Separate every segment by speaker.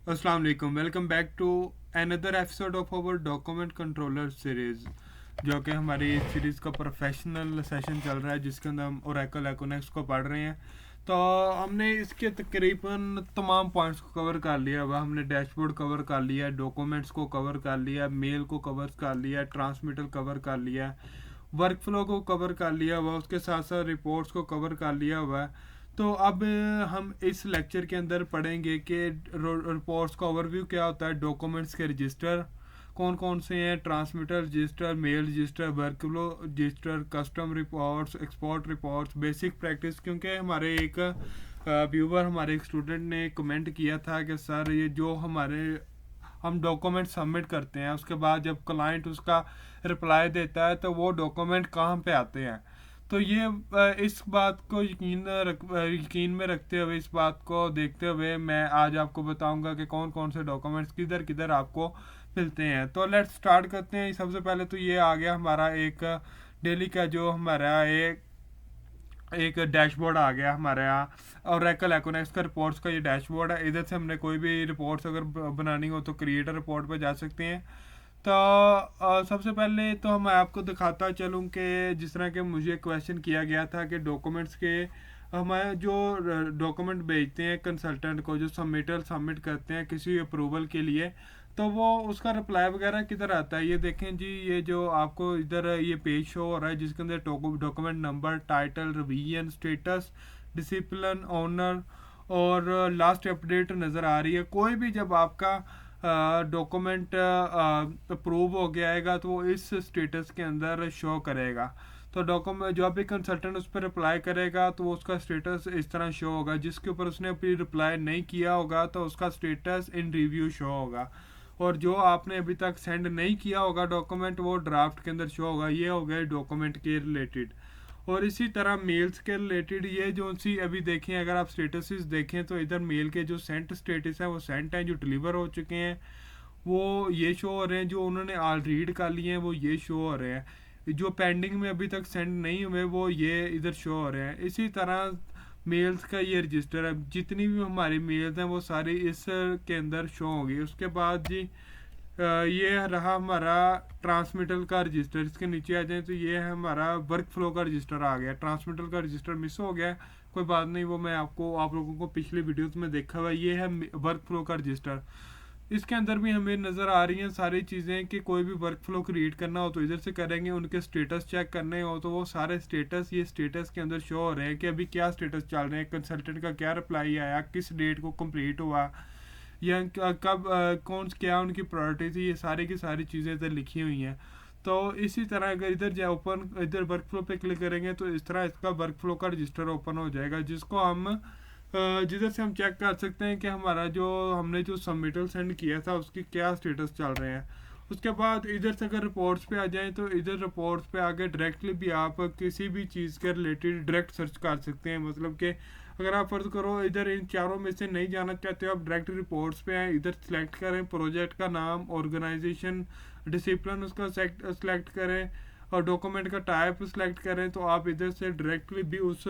Speaker 1: अस्सलाम वालेकुम, welcome back to another episode of our document controller series, जो कि हमारी इस सीरीज़ का प्रोफेशनल सेशन चल रहा है जिसके अंदर हम ओरेकल एकोनेक्स को पढ़ रहे हैं। तो हमने इसके तकरीबन तमाम पॉइंट्स को कवर कर लिया हुआ। हमने डैशबोर्ड कवर कर लिया, डॉक्यूमेंट्स को कवर कर लिया, मेल को कवर कर लिया, ट्रांसमिटर कवर कर लिया, वर्क फ्लो को कवर कर लिया हुआ, उसके साथ साथ रिपोर्ट्स को कवर कर लिया हुआ है। तो अब हम इस लेक्चर के अंदर पढ़ेंगे कि रिपोर्ट्स का ओवरव्यू क्या होता है, डॉक्यूमेंट्स के रजिस्टर कौन कौन से हैं, transmitter register, mail register, workflow register, custom reports, export reports, basic practice. क्योंकि हमारे एक व्यूवर, हमारे एक स्टूडेंट ने कमेंट किया था कि सर ये जो हमारे हम डॉक्यूमेंट सबमिट करते हैं उसके बाद जब क्लाइंट उसका रिप्लाई देता है तो वो डॉक्यूमेंट कहाँ पे आते हैं। तो ये इस बात को यकीन में रखते हुए, इस बात को देखते हुए मैं आज आपको बताऊंगा कि कौन कौन से डॉक्यूमेंट्स किधर किधर आपको मिलते हैं। तो लेट्स स्टार्ट करते हैं। सबसे पहले तो ये आ गया हमारा एक डेली का जो हमारा एक एक डैशबोर्ड आ गया हमारे यहाँ, और ओरेकल एकोनेक्स का रिपोर्ट्स का ये डैशबोर्ड है। इधर से हमने कोई भी रिपोर्ट्स अगर बनानी हो तो क्रिएटर रिपोर्ट पर जा सकते हैं। तो सबसे पहले तो मैं आपको दिखाता चलूँ कि जिस तरह के मुझे क्वेश्चन किया गया था कि डॉक्यूमेंट्स के हमारे जो डॉक्यूमेंट भेजते हैं कंसल्टेंट को, जो सबमिटल सबमिट करते हैं किसी अप्रूवल के लिए, तो वो उसका रिप्लाई वगैरह किधर आता है। ये देखें जी, ये जो आपको इधर ये पेज शो हो रहा है जिसके अंदर document number, title, revision status, discipline, owner और लास्ट अपडेट नज़र आ रही है। कोई भी जब आपका डॉक्यूमेंट अप्रूव हो गया आएगा तो वो इस स्टेटस के अंदर शो करेगा। तो डॉक्यूमेंट जो भी कंसल्टेंट उस पर रिप्लाई करेगा तो उसका स्टेटस इस तरह शो होगा। जिसके ऊपर उसने अभी रिप्लाई नहीं किया होगा तो उसका स्टेटस इन रिव्यू शो होगा। और जो आपने अभी तक सेंड नहीं किया होगा डॉक्यूमेंट, वो ड्राफ्ट के अंदर शो होगा। ये हो गए डॉक्यूमेंट के रिलेटेड। और इसी तरह मेल्स के रिलेटेड ये जो सी अभी देखें, अगर आप स्टेटस देखें तो इधर मेल के जो सेंट स्टेटस है वो सेंट हैं, जो डिलीवर हो चुके हैं वो ये शो हो रहे हैं, जो उन्होंने ऑल रीड कर लिए हैं वो ये शो हो रहे हैं, जो पेंडिंग में अभी तक सेंड नहीं हुए वो ये इधर शो हो रहे हैं। इसी तरह मेल्स का ये रजिस्टर है, जितनी भी हमारी मेल्स हैं वो सारी इस के अंदर शो होगी। उसके बाद जी ये रहा हमारा ट्रांसमिटर का रजिस्टर। इसके नीचे आ जाए तो ये है हमारा वर्क फ्लो का रजिस्टर आ गया। ट्रांसमिटर का रजिस्टर मिस हो गया, कोई बात नहीं, वो मैं आपको आप लोगों को पिछले वीडियोस में देखा हुआ। ये है वर्क फ्लो का रजिस्टर। इसके अंदर भी हमें नज़र आ रही हैं सारी चीज़ें कि कोई भी वर्क फ्लो क्रिएट करना हो तो इधर से करेंगे, उनके स्टेटस चेक करने हो तो वो सारे स्टेटस ये स्टेटस के अंदर शो हो रहे हैं कि अभी क्या स्टेटस चल रहे हैं, कंसल्टेंट का क्या रिप्लाई आया, किस डेट को कंप्लीट हुआ, या कब कौन क्या उनकी प्रायोरिटी थी। ये सारी की सारी चीज़ें इधर लिखी हुई हैं। तो इसी तरह अगर इधर जो ओपन इधर वर्क फ्लो पे क्लिक करेंगे तो इस तरह इसका वर्क फ्लो का रजिस्टर ओपन हो जाएगा, जिसको हम जिधर से हम चेक कर सकते हैं कि हमारा जो हमने जो सबमिटल सेंड किया था उसकी क्या स्टेटस चल रहे हैं। उसके बाद इधर से अगर रिपोर्ट्स पे आ जाएं तो इधर रिपोर्ट्स पे आके डायरेक्टली भी आप किसी भी चीज़ के रिलेटेड डायरेक्ट सर्च कर सकते हैं। मतलब कि अगर आप फर्ज करो इधर इन चारों में से नहीं जाना चाहते हो, आप डायरेक्ट रिपोर्ट्स पे आए, इधर सेलेक्ट करें प्रोजेक्ट का नाम, ऑर्गेनाइजेशन, डिसिप्लिन उसका सेलेक्ट करें और डॉक्यूमेंट का टाइप सेलेक्ट करें, तो आप इधर से डायरेक्टली भी उस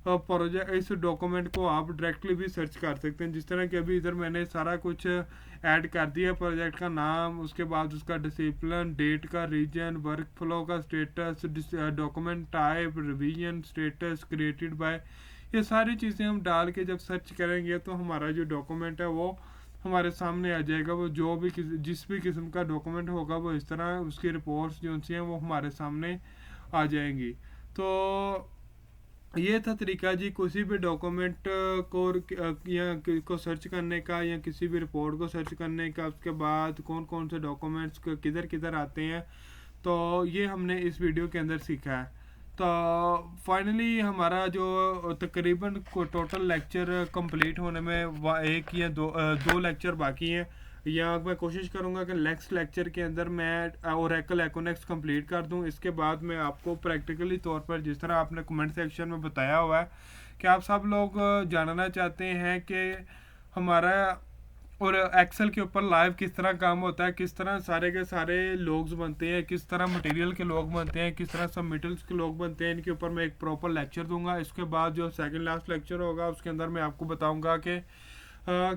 Speaker 1: प्रोजेक्ट इस डॉक्यूमेंट को आप डायरेक्टली भी सर्च कर सकते हैं। जिस तरह कि अभी इधर मैंने सारा कुछ ऐड कर दिया, प्रोजेक्ट का नाम, उसके बाद उसका डिसिप्लिन, डेट का, रीजन, वर्क फ्लो का status, document type, revision status, created by, ये सारी चीज़ें हम डाल के जब सर्च करेंगे तो हमारा जो डॉक्यूमेंट है वो हमारे सामने आ जाएगा। वो जो भी जिस भी किस्म का डॉक्यूमेंट होगा वो इस तरह उसकी रिपोर्ट्स जो सी हैं वो हमारे सामने आ जाएंगी। तो ये था तरीका जी किसी भी डॉक्यूमेंट को या को सर्च करने का, या किसी भी रिपोर्ट को सर्च करने का। उसके बाद कौन कौन से डॉक्यूमेंट्स किधर किधर आते हैं, तो ये हमने इस वीडियो के अंदर सीखा है। तो फाइनली हमारा जो तकरीबन को टोटल लेक्चर कंप्लीट होने में एक या दो लेक्चर बाकी हैं, या मैं कोशिश करूंगा कि नेक्स्ट लेक्चर के अंदर मैं ओरेकल एकोनेक्स कंप्लीट कर दूं। इसके बाद मैं आपको प्रैक्टिकली तौर पर, जिस तरह आपने कमेंट सेक्शन में बताया हुआ है कि आप सब लोग जानना चाहते हैं कि हमारा और एक्सेल के ऊपर लाइव किस तरह काम होता है, किस तरह सारे के सारे लोग्स बनते हैं, किस तरह मटेरियल के लोग बनते हैं, किस तरह सबमिटल्स के लोग बनते हैं, इनके ऊपर मैं एक प्रॉपर लेक्चर दूंगा। इसके बाद जो सेकंड लास्ट लेक्चर होगा उसके अंदर मैं आपको बताऊंगा कि